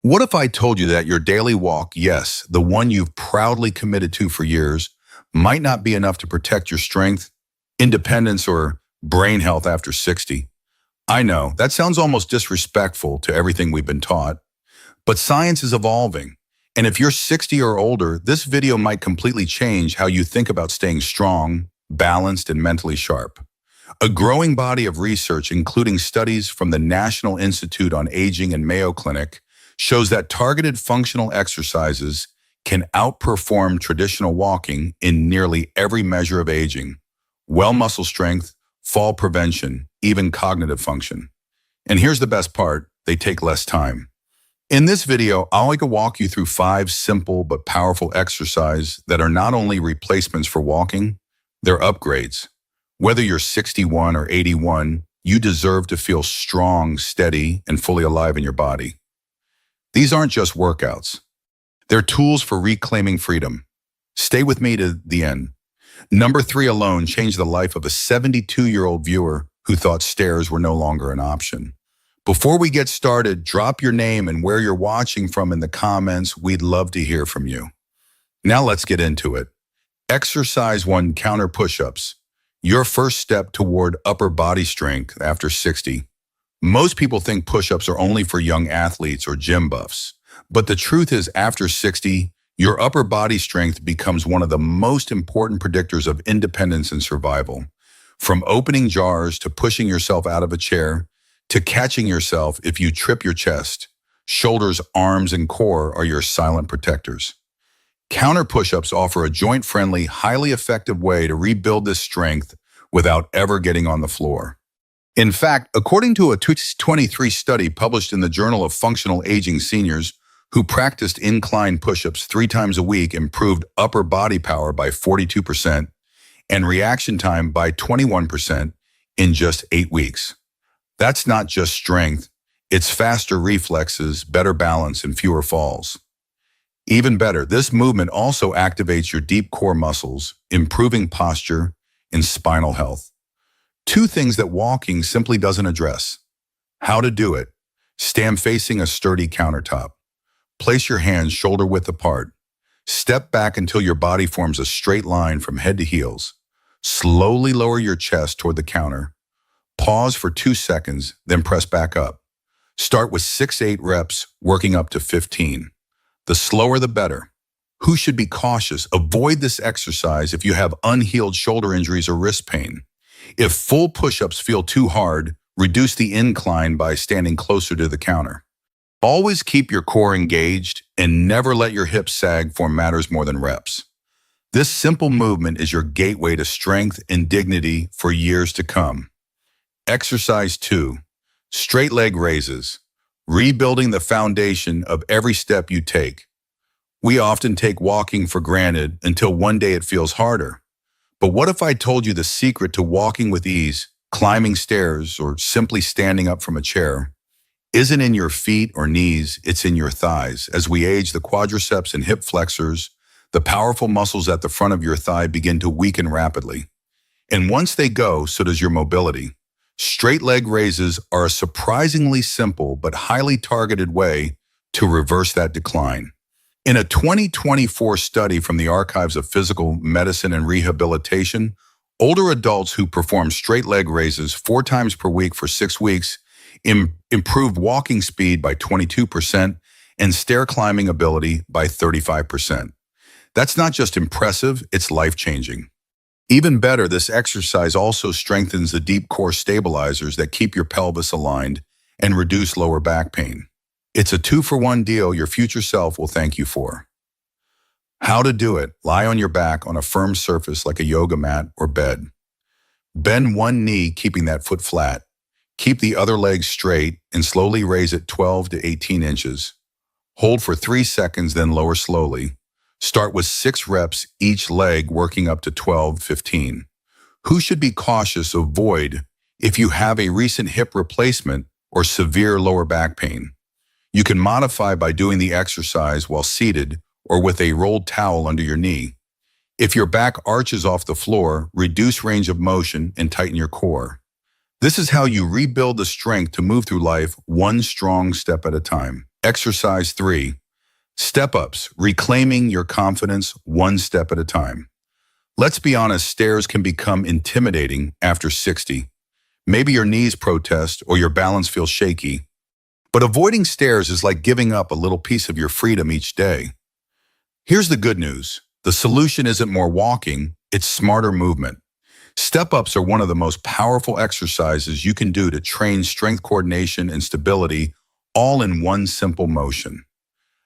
What if I told you that your daily walk, yes, the one you've proudly committed to for years, might not be enough to protect your strength, independence, or brain health after 60? I know, that sounds almost disrespectful to everything we've been taught, but science is evolving. And if you're 60 or older, this video might completely change how you think about staying strong, balanced, and mentally sharp. A growing body of research, including studies from the National Institute on Aging and Mayo Clinic, shows that targeted functional exercises can outperform traditional walking in nearly every measure of aging: well muscle strength, fall prevention, even cognitive function. And here's the best part, they take less time. In this video, I'll walk you through 5 simple but powerful exercises that are not only replacements for walking, they're upgrades. Whether you're 61 or 81, you deserve to feel strong, steady, and fully alive in your body. These aren't just workouts. They're tools for reclaiming freedom. Stay with me to the end. Number 3 alone changed the life of a 72-year-old viewer who thought stairs were no longer an option. Before we get started, drop your name and where you're watching from in the comments. We'd love to hear from you. Now let's get into it. Exercise 1: counter push-ups. Your first step toward upper body strength after 60. Most people think push-ups are only for young athletes or gym buffs. But the truth is, after 60, your upper body strength becomes one of the most important predictors of independence and survival. From opening jars to pushing yourself out of a chair, to catching yourself if you trip your chest, shoulders, arms, and core are your silent protectors. Counter push-ups offer a joint-friendly, highly effective way to rebuild this strength without ever getting on the floor. In fact, according to a 2023 study published in the Journal of Functional Aging, seniors who practiced incline push-ups 3 times a week improved upper body power by 42% and reaction time by 21% in just 8 weeks. That's not just strength, it's faster reflexes, better balance, and fewer falls. Even better, this movement also activates your deep core muscles, improving posture and spinal health. 2 things that walking simply doesn't address. How to do it: stand facing a sturdy countertop. Place your hands shoulder width apart. Step back until your body forms a straight line from head to heels. Slowly lower your chest toward the counter. Pause for 2 seconds, then press back up. Start with 6-8 reps, working up to 15. The slower the better. Who should be cautious? Avoid this exercise if you have unhealed shoulder injuries or wrist pain. If full push-ups feel too hard, reduce the incline by standing closer to the counter. Always keep your core engaged and never let your hips sag for matters more than reps. This simple movement is your gateway to strength and dignity for years to come. Exercise 2: straight leg raises, rebuilding the foundation of every step you take. We often take walking for granted until one day it feels harder. But what if I told you the secret to walking with ease, climbing stairs, or simply standing up from a chair isn't in your feet or knees, it's in your thighs. As we age, the quadriceps and hip flexors, the powerful muscles at the front of your thigh, begin to weaken rapidly. And once they go, so does your mobility. Straight leg raises are a surprisingly simple but highly targeted way to reverse that decline. In a 2024 study from the Archives of Physical Medicine and Rehabilitation, older adults who performed straight leg raises 4 times per week for 6 weeks improved walking speed by 22% and stair climbing ability by 35%. That's not just impressive, it's life-changing. Even better, this exercise also strengthens the deep core stabilizers that keep your pelvis aligned and reduce lower back pain. It's a 2-for-1 deal your future self will thank you for. How to do it: lie on your back on a firm surface like a yoga mat or bed. Bend one knee, keeping that foot flat. Keep the other leg straight and slowly raise it 12 to 18 inches. Hold for 3 seconds, then lower slowly. Start with 6 reps each leg, working up to 12-15. Who should be cautious? Avoid if you have a recent hip replacement or severe lower back pain. You can modify by doing the exercise while seated or with a rolled towel under your knee. If your back arches off the floor, reduce range of motion and tighten your core. This is how you rebuild the strength to move through life one strong step at a time. Exercise 3. Step-ups, reclaiming your confidence one step at a time. Let's be honest, stairs can become intimidating after 60. Maybe your knees protest or your balance feels shaky. But avoiding stairs is like giving up a little piece of your freedom each day. Here's the good news. The solution isn't more walking, it's smarter movement. Step-ups are one of the most powerful exercises you can do to train strength coordination and stability all in one simple motion.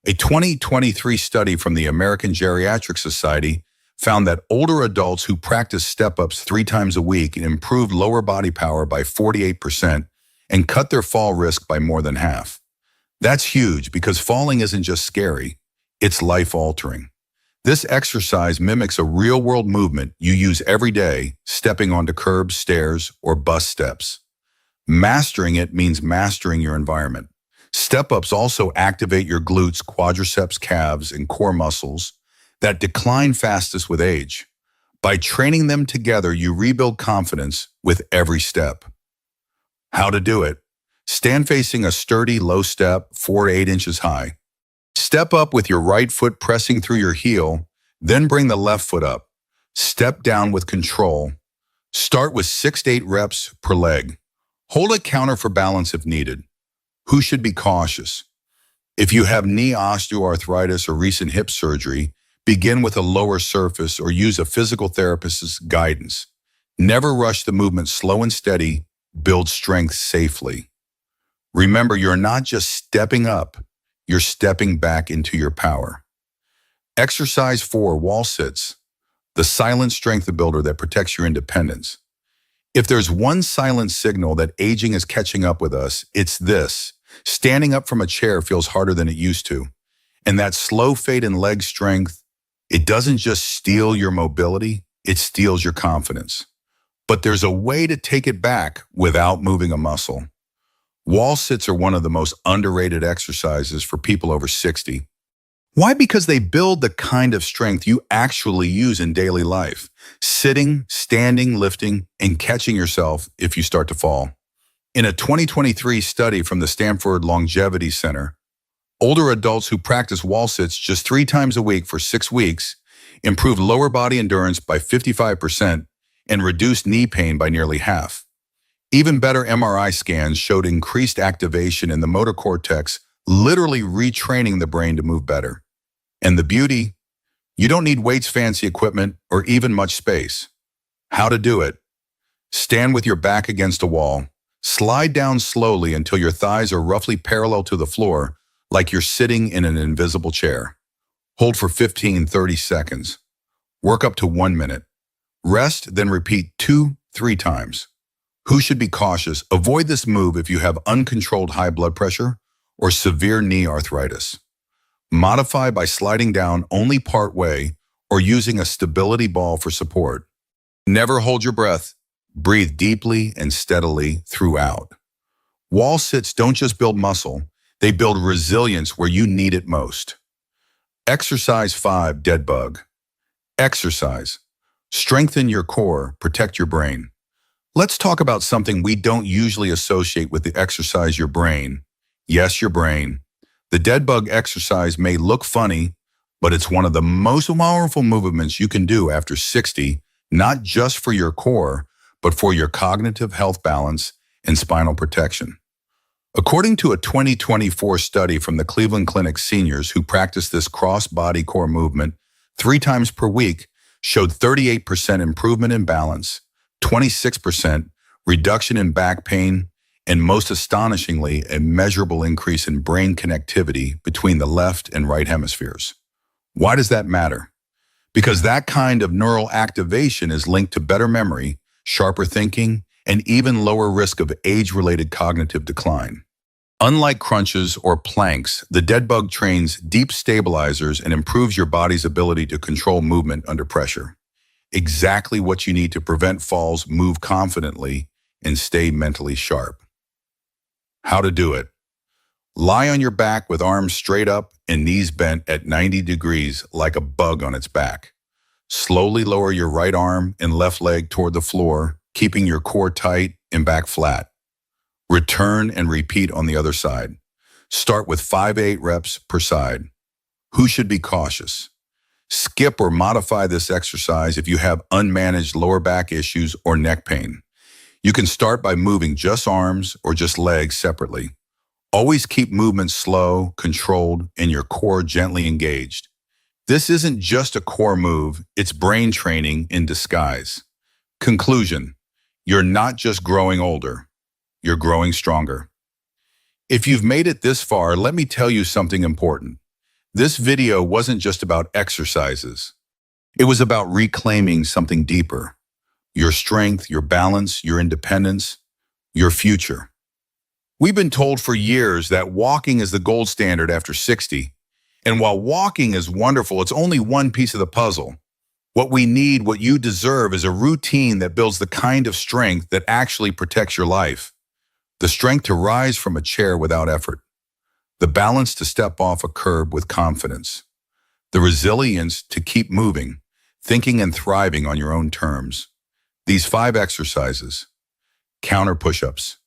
A 2023 study from the American Geriatric Society found that older adults who practiced step-ups 3 times a week improved lower body power by 48% and cut their fall risk by more than half. That's huge because falling isn't just scary, it's life-altering. This exercise mimics a real-world movement you use every day, stepping onto curbs, stairs, or bus steps. Mastering it means mastering your environment. Step-ups also activate your glutes, quadriceps, calves, and core muscles that decline fastest with age. By training them together, you rebuild confidence with every step. How to do it? Stand facing a sturdy, low step, 4 to 8 inches high. Step up with your right foot pressing through your heel, then bring the left foot up. Step down with control. Start with 6 to 8 reps per leg. Hold a counter for balance if needed. Who should be cautious? If you have knee osteoarthritis or recent hip surgery, begin with a lower surface or use a physical therapist's guidance. Never rush the movement. Slow and steady, build strength safely. Remember, you're not just stepping up, you're stepping back into your power. Exercise 4, wall sits, the silent strength builder that protects your independence. If there's one silent signal that aging is catching up with us, it's this. Standing up from a chair feels harder than it used to. And that slow fade in leg strength, it doesn't just steal your mobility, it steals your confidence. But there's a way to take it back without moving a muscle. Wall sits are one of the most underrated exercises for people over 60. Why? Because they build the kind of strength you actually use in daily life. Sitting, standing, lifting, and catching yourself if you start to fall. In a 2023 study from the Stanford Longevity Center, older adults who practice wall sits just 3 times a week for 6 weeks improved lower body endurance by 55% and reduced knee pain by nearly half. Even better MRI scans showed increased activation in the motor cortex, literally retraining the brain to move better. And the beauty? You don't need weights, fancy equipment, or even much space. How to do it? Stand with your back against a wall. Slide down slowly until your thighs are roughly parallel to the floor, like you're sitting in an invisible chair. Hold for 15-30 seconds. Work up to 1 minute. Rest, then repeat 2-3 times. Who should be cautious? Avoid this move if you have uncontrolled high blood pressure or severe knee arthritis. Modify by sliding down only part way or using a stability ball for support. Never hold your breath. Breathe deeply and steadily throughout. Wall sits don't just build muscle, they build resilience where you need it most. Exercise 5, dead bug. Exercise. Strengthen your core, protect your brain. Let's talk about something we don't usually associate with the exercise: your brain. Yes, your brain. The dead bug exercise may look funny, but it's one of the most powerful movements you can do after 60, not just for your core, but for your cognitive health balance and spinal protection. According to a 2024 study from the Cleveland Clinic, seniors who practice this cross-body core movement 3 times per week showed 38% improvement in balance, 26% reduction in back pain, and most astonishingly, a measurable increase in brain connectivity between the left and right hemispheres. Why does that matter? Because that kind of neural activation is linked to better memory, sharper thinking, and even lower risk of age-related cognitive decline. Unlike crunches or planks, the dead bug trains deep stabilizers and improves your body's ability to control movement under pressure. Exactly what you need to prevent falls, move confidently, and stay mentally sharp. How to do it? Lie on your back with arms straight up and knees bent at 90 degrees like a bug on its back. Slowly lower your right arm and left leg toward the floor, keeping your core tight and back flat. Return and repeat on the other side. Start with 5 to 8 reps per side. Who should be cautious? Skip or modify this exercise if you have unmanaged lower back issues or neck pain. You can start by moving just arms or just legs separately. Always keep movement slow, controlled, and your core gently engaged. This isn't just a core move, it's brain training in disguise. Conclusion: you're not just growing older, you're growing stronger. If you've made it this far, let me tell you something important. This video wasn't just about exercises. It was about reclaiming something deeper: your strength, your balance, your independence, your future. We've been told for years that walking is the gold standard after 60. And while walking is wonderful, it's only one piece of the puzzle. What we need, what you deserve, is a routine that builds the kind of strength that actually protects your life. The strength to rise from a chair without effort. The balance to step off a curb with confidence. The resilience to keep moving, thinking and thriving on your own terms. These 5 exercises: counter push-ups,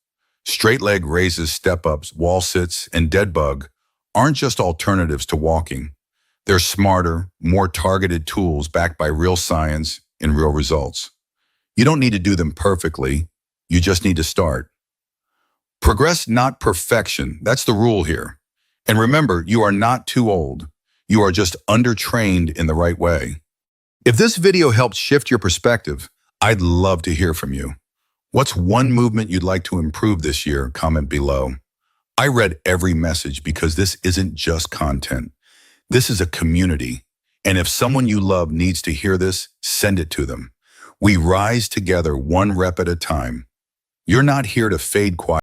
straight leg raises, step-ups, wall sits, and dead bug, aren't just alternatives to walking. They're smarter, more targeted tools backed by real science and real results. You don't need to do them perfectly. You just need to start. Progress, not perfection. That's the rule here. And remember, you are not too old. You are just undertrained in the right way. If this video helped shift your perspective, I'd love to hear from you. What's one movement you'd like to improve this year? Comment below. I read every message because this isn't just content. This is a community. And if someone you love needs to hear this, send it to them. We rise together, one rep at a time. You're not here to fade quietly.